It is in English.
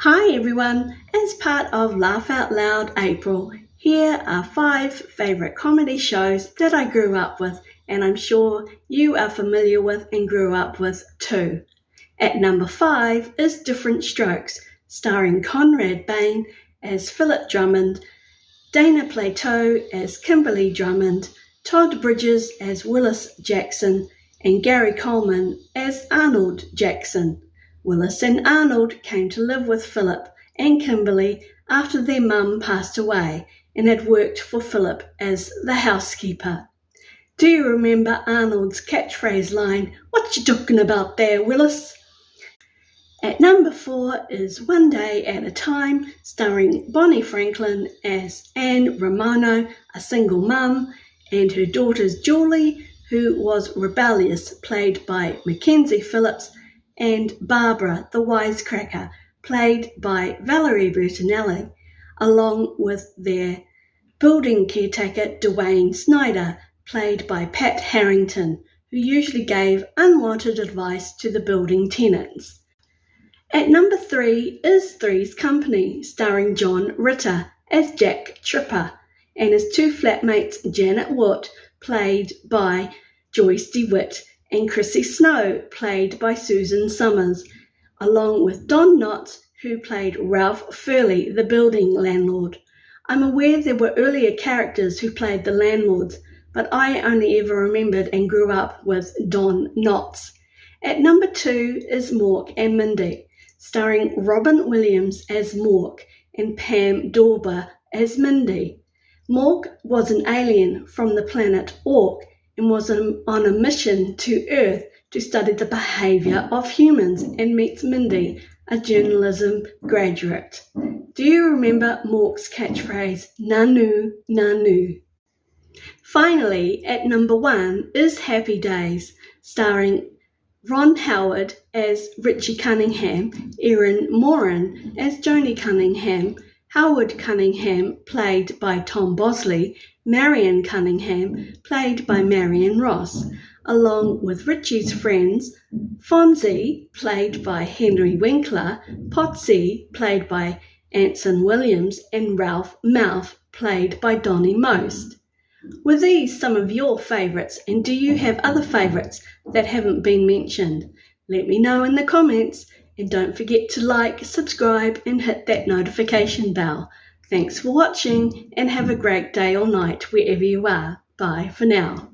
Hi everyone, as part of Laugh Out Loud April, here are 5 favourite comedy shows that I grew up with and I'm sure you are familiar with and grew up with too. At number 5 is Different Strokes, starring Conrad Bain as Philip Drummond, Dana Plateau as Kimberly Drummond, Todd Bridges as Willis Jackson, and Gary Coleman as Arnold Jackson. Willis and Arnold came to live with Philip and Kimberly after their mum passed away and had worked for Philip as the housekeeper. Do you remember Arnold's catchphrase line, "What you talking about there, Willis?" At number 4 is One Day at a Time, starring Bonnie Franklin as Anne Romano, a single mum, and her daughters Julie, who was rebellious, played by Mackenzie Phillips, and Barbara the Wisecracker, played by Valerie Bertinelli, along with their building caretaker Dwayne Snyder, played by Pat Harrington, who usually gave unwanted advice to the building tenants. At number 3 is Three's Company, starring John Ritter as Jack Tripper, and his 2 flatmates Janet Wood, played by Joyce DeWitt, and Chrissy Snow, played by Susan Summers, along with Don Knotts, who played Ralph Furley, the building landlord. I'm aware there were earlier characters who played the landlords, but I only ever remembered and grew up with Don Knotts. At number 2 is Mork and Mindy, starring Robin Williams as Mork and Pam Dawber as Mindy. Mork was an alien from the planet Ork and was on a mission to Earth to study the behaviour of humans, and meets Mindy, a journalism graduate. Do you remember Mork's catchphrase, "Nanu, Nanu"? Finally, at number 1 is Happy Days, starring Ron Howard as Richie Cunningham, Erin Moran as Joni Cunningham, Howard Cunningham, played by Tom Bosley, Marion Cunningham, played by Marion Ross, along with Richie's friends, Fonzie, played by Henry Winkler, Potsy, played by Anson Williams, and Ralph Mouth, played by Donnie Most. Were these some of your favourites, and do you have other favourites that haven't been mentioned? Let me know in the comments, and don't forget to like, subscribe, and hit that notification bell. Thanks for watching, and have a great day or night wherever you are. Bye for now.